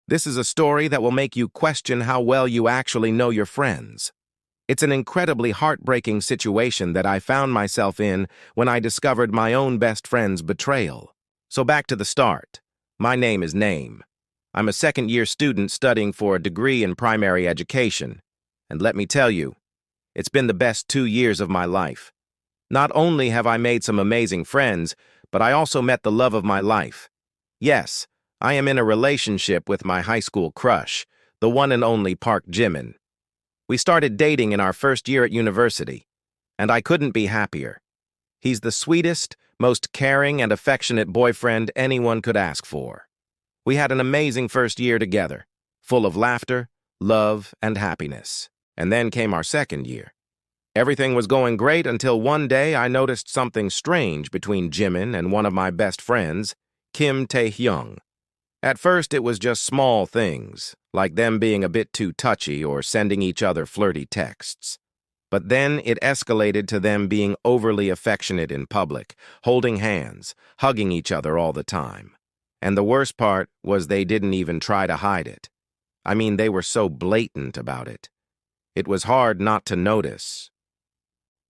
This is a story that will make you question how well you actually know your friends. It's an incredibly heartbreaking situation that I found myself in when I discovered my own best friend's betrayal. So back to the start. My name is Name. I'm a second-year student studying for a degree in primary education. And let me tell you, it's been the best 2 years of my life. Not only have I made some amazing friends, but I also met the love of my life. Yes, I am in a relationship with my high school crush, the one and only Park Jimin. We started dating in our first year at university, and I couldn't be happier. He's the sweetest, most caring and affectionate boyfriend anyone could ask for. We had an amazing first year together, full of laughter, love, and happiness. And then came our second year. Everything was going great until one day I noticed something strange between Jimin and one of my best friends, Kim Tae-hyung. At first, it was just small things, like them being a bit too touchy or sending each other flirty texts. But then it escalated to them being overly affectionate in public, holding hands, hugging each other all the time. And the worst part was they didn't even try to hide it. I mean, they were so blatant about it. It was hard not to notice.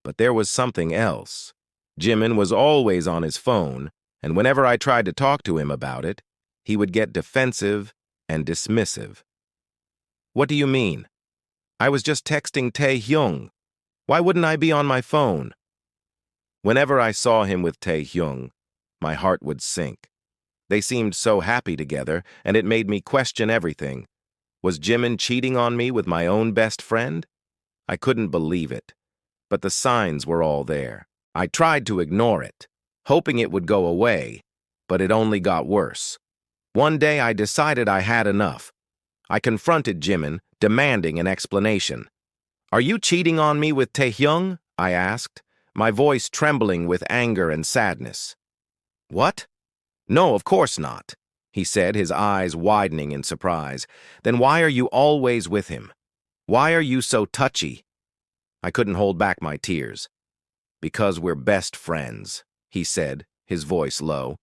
But there was something else. Jimin was always on his phone, and whenever I tried to talk to him about it, he would get defensive and dismissive. What do you mean? I was just texting Tae-hyung. Why wouldn't I be on my phone? Whenever I saw him with Tae-hyung, my heart would sink. They seemed so happy together, and it made me question everything. Was Jimin cheating on me with my own best friend? I couldn't believe it. But the signs were all there. I tried to ignore it, hoping it would go away, but it only got worse. One day I decided I had enough. I confronted Jimin, demanding an explanation. "Are you cheating on me with Tae-hyung?" I asked, my voice trembling with anger and sadness. "What? No, of course not," he said, his eyes widening in surprise. "Then why are you always with him? Why are you so touchy?" I couldn't hold back my tears. "Because we're best friends," he said, his voice low.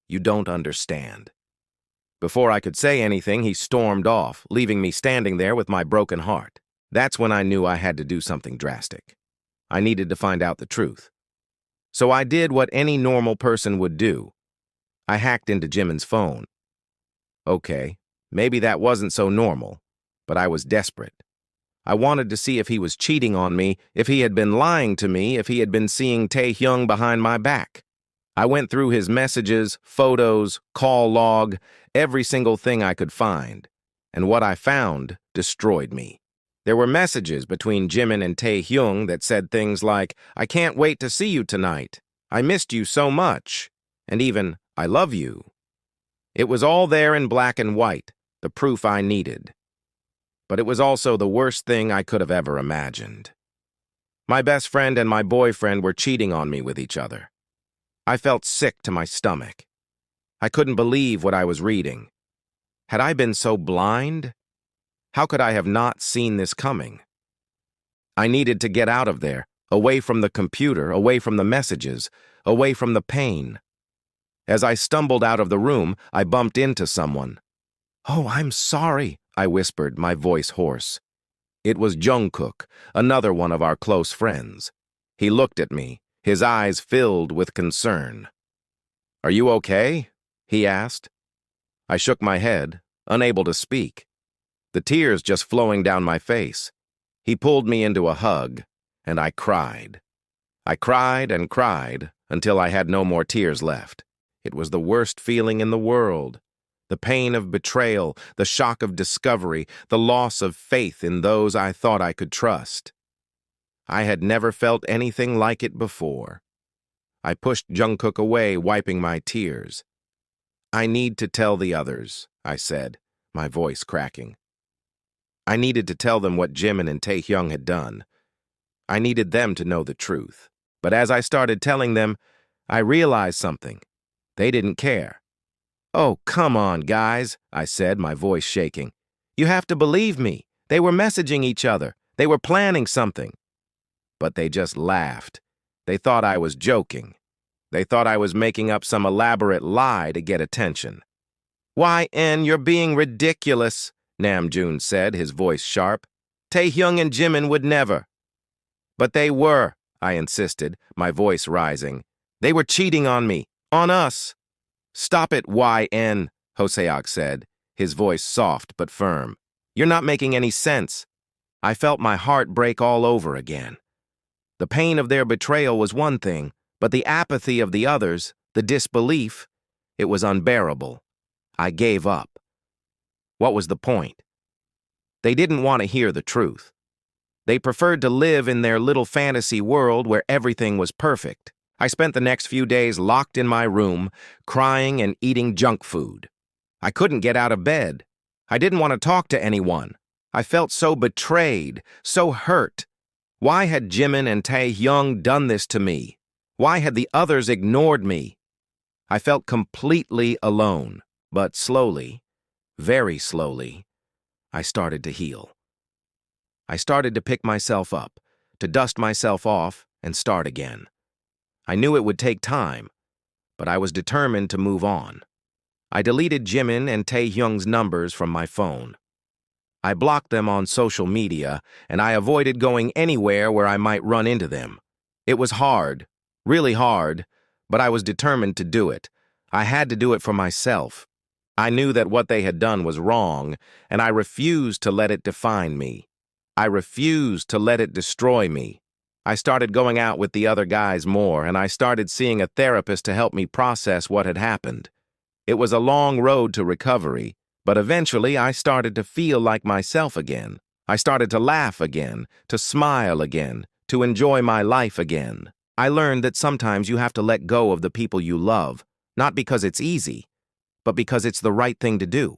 "You don't understand." Before I could say anything, he stormed off, leaving me standing there with my broken heart. That's when I knew I had to do something drastic. I needed to find out the truth. So I did what any normal person would do. I hacked into Jimin's phone. Okay, maybe that wasn't so normal, but I was desperate. I wanted to see if he was cheating on me, if he had been lying to me, if he had been seeing Tae-hyung behind my back. I went through his messages, photos, call log, every single thing I could find, and what I found destroyed me. There were messages between Jimin and Tae-hyung that said things like, "I can't wait to see you tonight. I missed you so much," and even, "I love you." It was all there in black and white, the proof I needed. But it was also the worst thing I could have ever imagined. My best friend and my boyfriend were cheating on me with each other. I felt sick to my stomach. I couldn't believe what I was reading. Had I been so blind? How could I have not seen this coming? I needed to get out of there, away from the computer, away from the messages, away from the pain. As I stumbled out of the room, I bumped into someone. "Oh, I'm sorry," I whispered, my voice hoarse. It was Jungkook, another one of our close friends. He looked at me, his eyes filled with concern. "Are you okay?" he asked. I shook my head, unable to speak, the tears just flowing down my face. He pulled me into a hug, and I cried. I cried and cried until I had no more tears left. It was the worst feeling in the world. The pain of betrayal, the shock of discovery, the loss of faith in those I thought I could trust. I had never felt anything like it before. I pushed Jungkook away, wiping my tears. "I need to tell the others," I said, my voice cracking. I needed to tell them what Jimin and Tae-hyung had done. I needed them to know the truth. But as I started telling them, I realized something. They didn't care. "Oh, come on, guys," I said, my voice shaking. "You have to believe me. They were messaging each other. They were planning something." But they just laughed. They thought I was joking. They thought I was making up some elaborate lie to get attention. "YN, you're being ridiculous," Namjoon said, his voice sharp. "Taehyung and Jimin would never." "But they were," I insisted, my voice rising. "They were cheating on me, on us." "Stop it, YN," Hoseok said, his voice soft but firm. "You're not making any sense." I felt my heart break all over again. The pain of their betrayal was one thing, but the apathy of the others, the disbelief, it was unbearable. I gave up. What was the point? They didn't want to hear the truth. They preferred to live in their little fantasy world where everything was perfect. I spent the next few days locked in my room, crying and eating junk food. I couldn't get out of bed. I didn't want to talk to anyone. I felt so betrayed, so hurt. Why had Jimin and Taehyung done this to me? Why had the others ignored me? I felt completely alone, but slowly, very slowly, I started to heal. I started to pick myself up, to dust myself off and start again. I knew it would take time, but I was determined to move on. I deleted Jimin and Taehyung's numbers from my phone. I blocked them on social media, and I avoided going anywhere where I might run into them. It was hard, really hard, but I was determined to do it. I had to do it for myself. I knew that what they had done was wrong, and I refused to let it define me. I refused to let it destroy me. I started going out with the other guys more, and I started seeing a therapist to help me process what had happened. It was a long road to recovery, but eventually I started to feel like myself again. I started to laugh again, to smile again, to enjoy my life again. I learned that sometimes you have to let go of the people you love, not because it's easy, but because it's the right thing to do.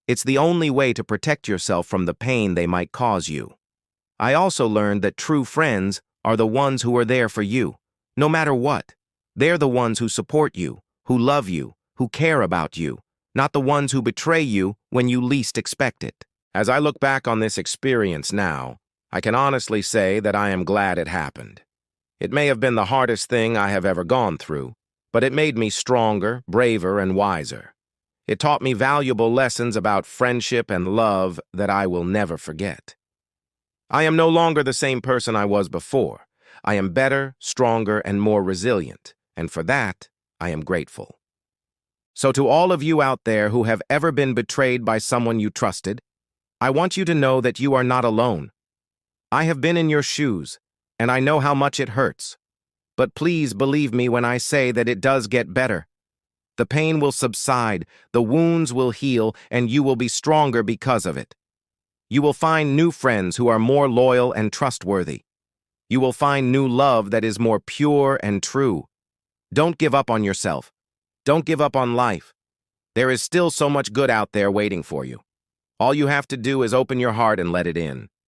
It's the only way to protect yourself from the pain they might cause you. I also learned that true friends are the ones who are there for you, no matter what. They're the ones who support you, who love you, who care about you, not the ones who betray you when you least expect it. As I look back on this experience now, I can honestly say that I am glad it happened. It may have been the hardest thing I have ever gone through, but it made me stronger, braver, and wiser. It taught me valuable lessons about friendship and love that I will never forget. I am no longer the same person I was before. I am better, stronger, and more resilient, and for that, I am grateful. So to all of you out there who have ever been betrayed by someone you trusted, I want you to know that you are not alone. I have been in your shoes, and I know how much it hurts. But please believe me when I say that it does get better. The pain will subside, the wounds will heal, and you will be stronger because of it. You will find new friends who are more loyal and trustworthy. You will find new love that is more pure and true. Don't give up on yourself. Don't give up on life. There is still so much good out there waiting for you. All you have to do is open your heart and let it in.